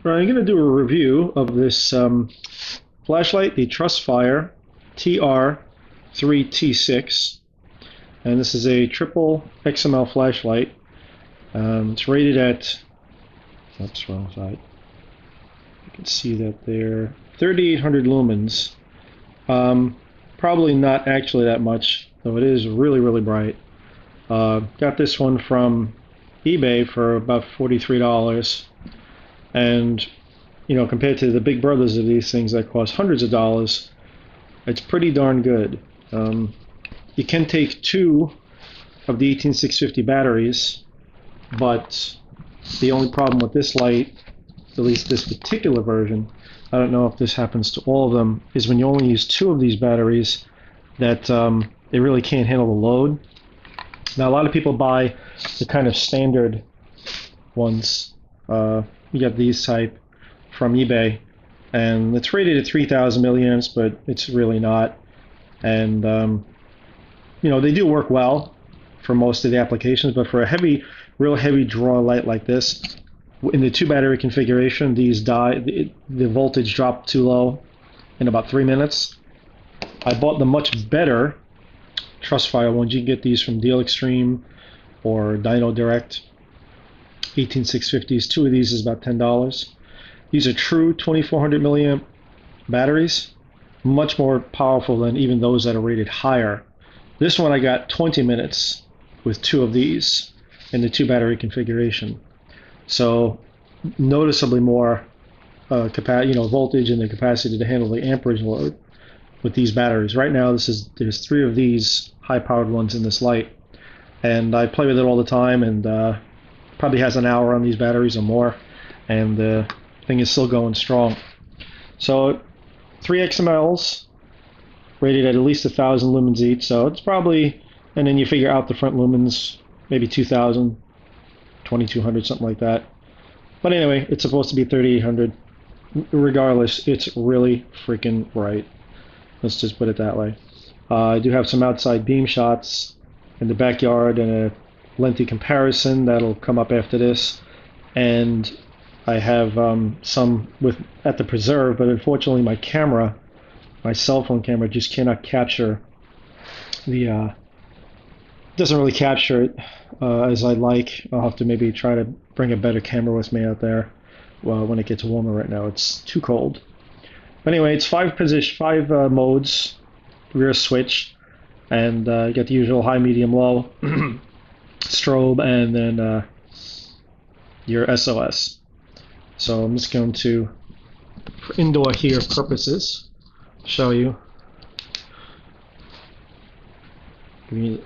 I'm going to do a review of this flashlight, the TRUSTFIRE TR-3T6, and this is a triple XML flashlight. It's rated at, oops, wrong side. You can see that there, 3,800 lumens. Probably not actually that much, though it is really, really bright. Got this one from eBay for about $43. And, you know, compared to the big brothers of these things that cost hundreds of dollars, it's pretty darn good. You can take two of the 18650 batteries, but the only problem with this light, at least this particular version, I don't know if this happens to all of them, is when you only use two of these batteries, that they really can't handle the load. Now, a lot of people buy the kind of standard ones. You got these type from eBay, and it's rated at 3,000 milliamps, but it's really not. And you know, they do work well for most of the applications, but for a heavy, real heavy draw light like this, in the two battery configuration, these die. The voltage dropped too low in about 3 minutes. I bought the much better TRUSTFIRE ones. You can get these from Deal Extreme or Dino Direct. 18650s. Two of these is about $10. These are true 2400 milliamp batteries, much more powerful than even those that are rated higher. This one I got 20 minutes with two of these in the two battery configuration. So noticeably more voltage and the capacity to handle the amperage load with these batteries. Right now there's three of these high powered ones in this light, and I play with it all the time, and probably has an hour on these batteries or more, and the thing is still going strong. So 3 XMLs rated at least 1,000 lumens each, so it's probably, and then you figure out the front lumens, maybe 2,000, 2,200, something like that. But anyway, it's supposed to be 3,800. Regardless, it's really freaking bright. Let's just put it that way. I do have some outside beam shots in the backyard and a lengthy comparison that'll come up after this, and I have some at the preserve, but unfortunately my cell phone camera just cannot capture the doesn't really capture it as I like. I'll have to maybe try to bring a better camera with me out there when it gets warmer. Right now it's too cold. But anyway, it's five modes, rear switch, and you got the usual high, medium, low, strobe, and then your SOS. So I'm just going to, for indoor here purposes, show you. Give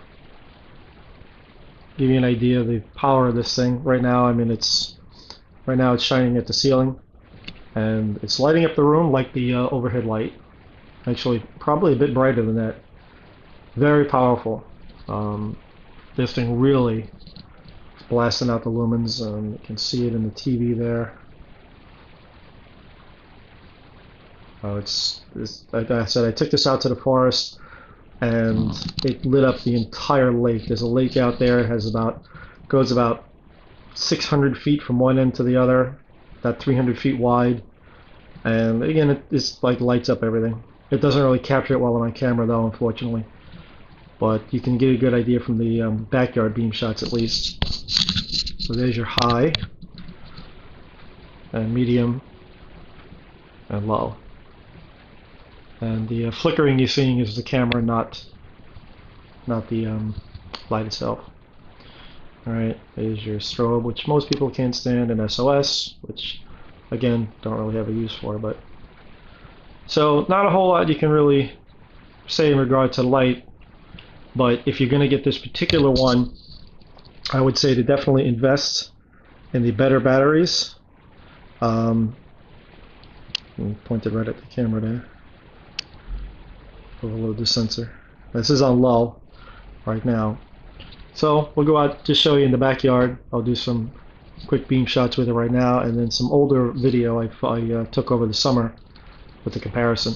you an idea of the power of this thing. Right now, I mean, right now it's shining at the ceiling, and it's lighting up the room like the overhead light. Actually, probably a bit brighter than that. Very powerful. This thing really blasting out the lumens. You can see it in the TV there. Like I said, I took this out to the forest, and it lit up the entire lake. There's a lake out there. It has goes about 600 feet from one end to the other, about 300 feet wide. And again, it's like lights up everything. It doesn't really capture it well on my camera though, unfortunately. But you can get a good idea from the backyard beam shots at least. So there's your high, and medium, and low. And the flickering you're seeing is the camera, not the light itself. Alright, there's your strobe, which most people can't stand, and SOS, which again, don't really have a use for. But so not a whole lot you can really say in regard to light. But if you're going to get this particular one, I would say to definitely invest in the better batteries. Point it right at the camera there. Overload the sensor. This is on low right now. So we'll go out to show you in the backyard. I'll do some quick beam shots with it right now, and then some older video I took over the summer with the comparison.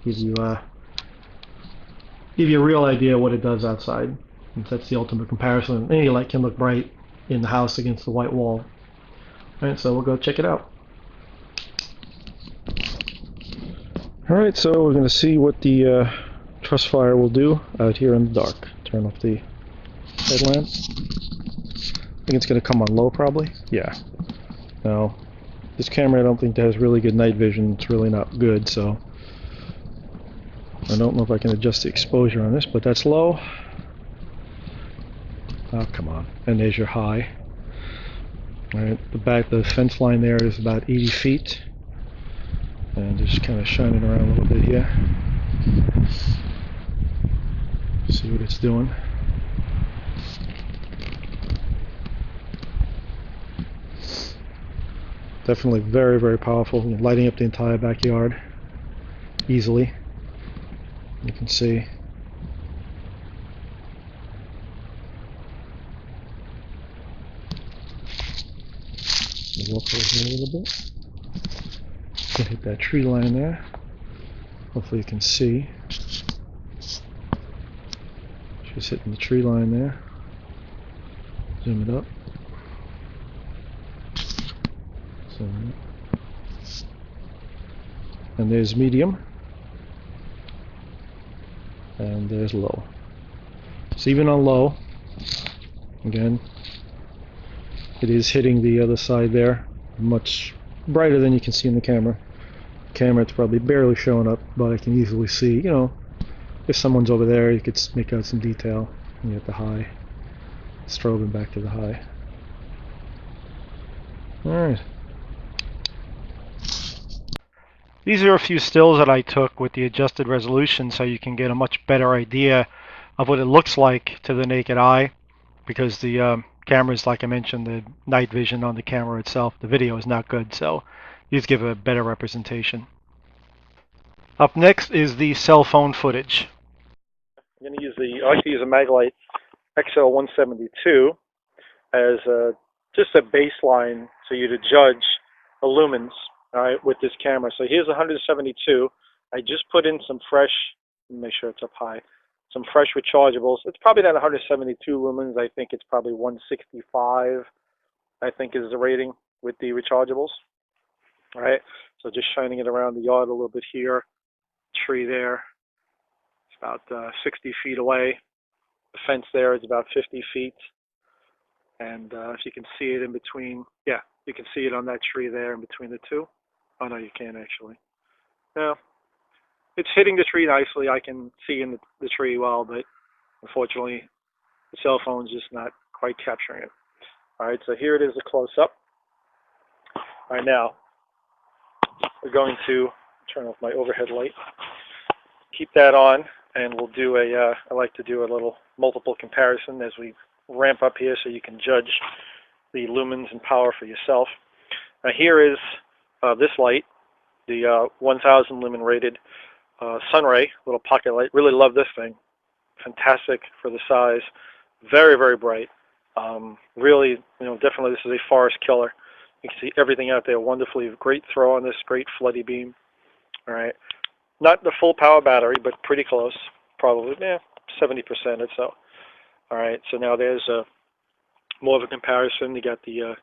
Give you a real idea what it does outside. And that's the ultimate comparison. Any light can look bright in the house against the white wall. Alright, so we'll go check it out. Alright, so we're going to see what the TRUSTFIRE will do out here in the dark. Turn off the headlamp. I think it's going to come on low probably. Yeah. Now, this camera I don't think has really good night vision. It's really not good, so I don't know if I can adjust the exposure on this, but that's low. Oh, come on. And there's your high. Alright, the fence line there is about 80 feet. And just kind of shining around a little bit here. See what it's doing. Definitely very, very powerful. Lighting up the entire backyard easily. You can see. Walk over here a little bit. Can hit that tree line there. Hopefully you can see. Just hitting the tree line there. Zoom it up. Zoom it. And there's medium. And there's low. So even on low, again, it is hitting the other side there. Much brighter than you can see in the camera. Camera, it's probably barely showing up, but I can easily see, you know, if someone's over there, you could make out some detail. You get the high, strobing back to the high. Alright. These are a few stills that I took with the adjusted resolution so you can get a much better idea of what it looks like to the naked eye, because the cameras, like I mentioned, the night vision on the camera itself, the video is not good, so these give a better representation. Up next is the cell phone footage. I'm going to use I like to use a Maglite Xl200 as just a baseline so you to judge the lumens, all right, with this camera. So here's 172. I just put in some fresh, make sure it's up high, some fresh rechargeables. It's probably not 172 lumens. I think it's probably 165, I think is the rating with the rechargeables. All right, so just shining it around the yard a little bit here. Tree there, it's about 60 feet away. The fence there is about 50 feet. And if you can see it in between, yeah, you can see it on that tree there in between the two. Oh, no, you can't actually. No, it's hitting the tree nicely. I can see in the tree well, but unfortunately, the cell phone's just not quite capturing it. All right, so here it is, a close-up. All right, now, we're going to turn off my overhead light. Keep that on, and we'll do I like to do a little multiple comparison as we ramp up here so you can judge the lumens and power for yourself. Now here is this light, the 1000 lumen rated Sunray, little pocket light. Really love this thing. Fantastic for the size. Very, very bright. Really, you know, definitely this is a forest killer. You can see everything out there wonderfully. Great throw on this, great floody beam. All right. Not the full power battery, but pretty close. Probably, 70% or so. All right, so now there's more of a comparison. You got the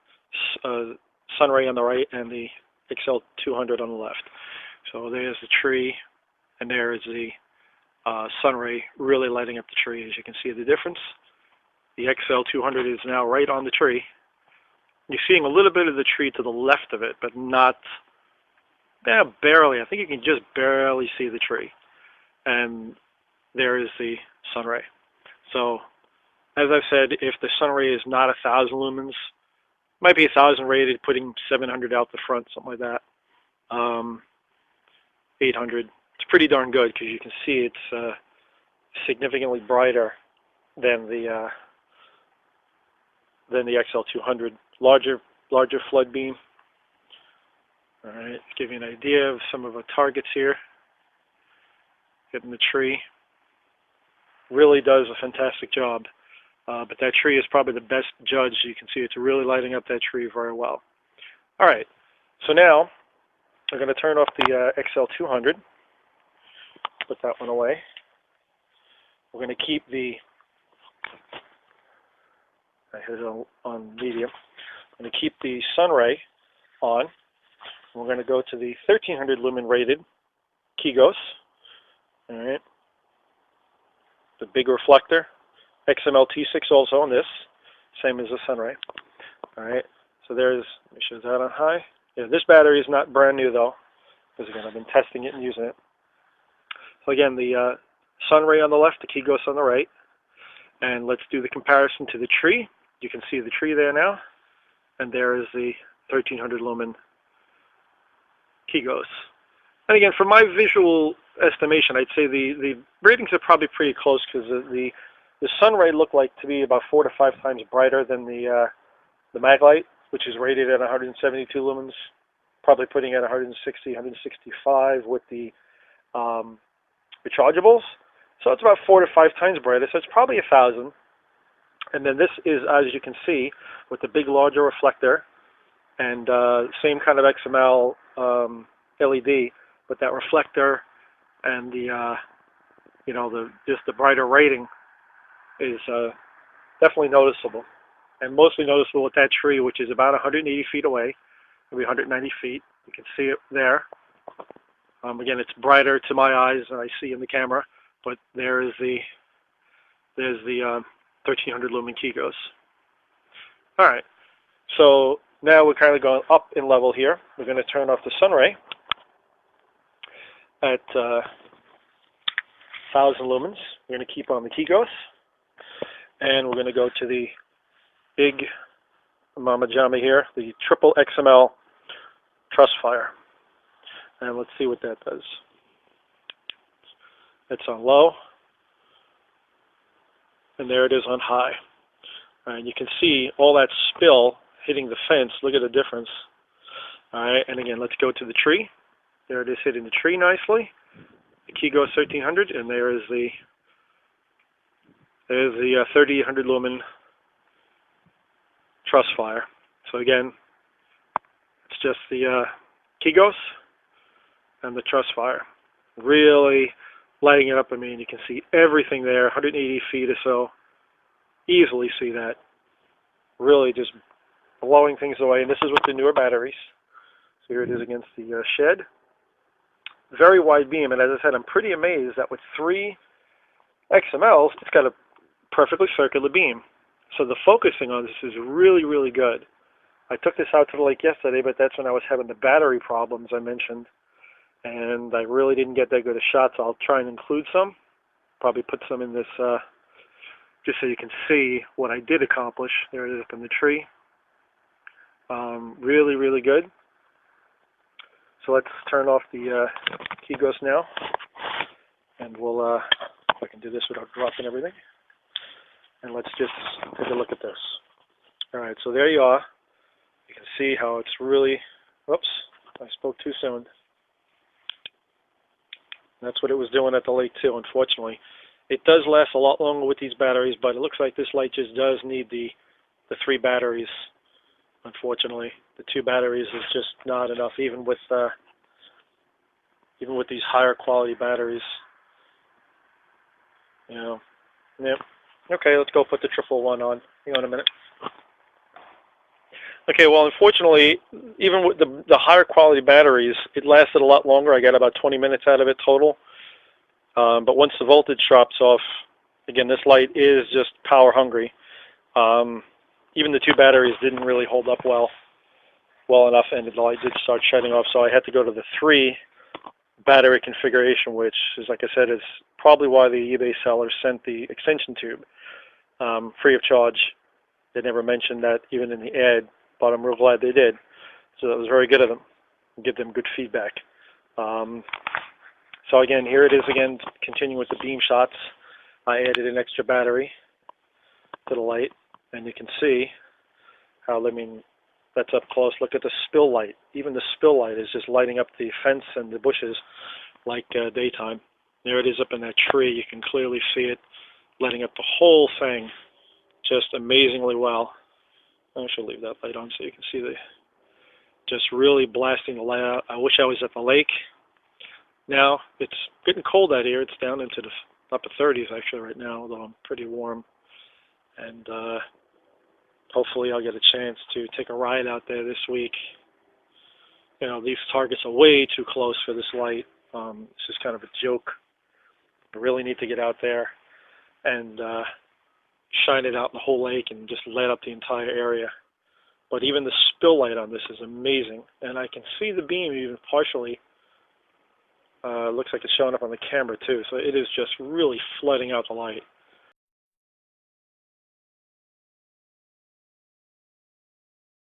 Sunray on the right and the Xl200 on the left. So there's the tree, and there is the Sunray really lighting up the tree. As you can see the difference. The Xl200 is now right on the tree. You're seeing a little bit of the tree to the left of it, but not, barely. I think you can just barely see the tree. And there is the Sunray. So, as I've said, if the Sunray is not 1,000 lumens, might be 1,000 rated, putting 700 out the front, something like that. 800. It's pretty darn good because you can see it's significantly brighter than the Xl200. Larger flood beam. All right, give you an idea of some of the targets here. Getting the tree. Really does a fantastic job. But that tree is probably the best judge. You can see it's really lighting up that tree very well. All right, so now we're going to turn off the Xl200. Put that one away. We're going to keep I hit it on medium. I'm going to keep the Sunray on. We're going to go to the 1300 lumen rated Keygos. All right. The big reflector. XML T6 also on this. Same as the Sunray. All right. So there's, let me show that on high. Yeah, this battery is not brand new though, because again, I've been testing it and using it. So again, the Sunray on the left, the Keygos on the right. And let's do the comparison to the tree. You can see the tree there now. And there is the 1300 lumen Keygos. And again, for my visual estimation, I'd say the ratings are probably pretty close, because the Sunray looked like to be about 4 to 5 times brighter than the Maglite, which is rated at 172 lumens, probably putting it at 160, 165 with the rechargeables. So it's about 4 to 5 times brighter, so it's probably 1,000. And then this is, as you can see, with the big larger reflector and same kind of XML LED, but that reflector and the just the brighter rating is definitely noticeable, and mostly noticeable with that tree, which is about 180 feet away, maybe 190 feet. You can see it there. Again, it's brighter to my eyes than I see in the camera, but there's the 1300 lumen Keygos. All right, so now we're kind of going up in level here. We're going to turn off the Sunray at 1,000 lumens. We're going to keep on the Keygos, and we're going to go to the big Mama Jama here, the triple XML TRUSTFIRE. And let's see what that does. It's on low, and there it is on high. And you can see all that spill hitting the fence. Look at the difference. All right, and again, let's go to the tree. There it is hitting the tree nicely. The Keygos 1300, and there is the 3800 lumen TRUSTFIRE. So again, it's just the Keygos and the TRUSTFIRE. Really lighting it up. I mean, you can see everything there, 180 feet or so. Easily see that. Really just blowing things away. And this is with the newer batteries. So here it is against the shed. Very wide beam, and as I said, I'm pretty amazed that with 3 XMLs, it's got a perfectly circular beam. So the focusing on this is really, really good. I took this out to the lake yesterday, but that's when I was having the battery problems I mentioned, and I really didn't get that good a shot, so I'll try and include some. Probably put some in this, just so you can see what I did accomplish. There it is up in the tree. Really, really good. So let's turn off the Keygos now, and we'll, if I can do this without dropping everything, and let's just take a look at this. All right, so there you are. You can see how it's really, whoops, I spoke too soon. That's what it was doing at the lake too, unfortunately. It does last a lot longer with these batteries, but it looks like this light just does need the 3 batteries. Unfortunately, the 2 batteries is just not enough, even with these higher quality batteries. You know, yeah. Okay, let's go put the 111 on. Hang on a minute. Okay, well, unfortunately, even with the higher quality batteries, it lasted a lot longer. I got about 20 minutes out of it total. But once the voltage drops off, again, this light is just power hungry. Even the 2 batteries didn't really hold up well enough, and the light did start shutting off. So I had to go to the 3 battery configuration, which is, like I said, is probably why the eBay seller sent the extension tube free of charge. They never mentioned that even in the ad, but I'm real glad they did. So that was very good of them. Give them good feedback. So again, here it is again, continuing with the beam shots. I added an extra battery to the light, and you can see how, I mean, that's up close. Look at the spill light. Even the spill light is just lighting up the fence and the bushes like daytime. There it is up in that tree. You can clearly see it lighting up the whole thing just amazingly well. I should leave that light on so you can see the just really blasting the light out. I wish I was at the lake. Now it's getting cold out here. It's down into the upper 30s actually right now, although I'm pretty warm. And hopefully I'll get a chance to take a ride out there this week. You know, these targets are way too close for this light. It's just kind of a joke. I really need to get out there and shine it out in the whole lake and just light up the entire area. But even the spill light on this is amazing, and I can see the beam even partially. Looks like it's showing up on the camera too, so it is just really flooding out the light.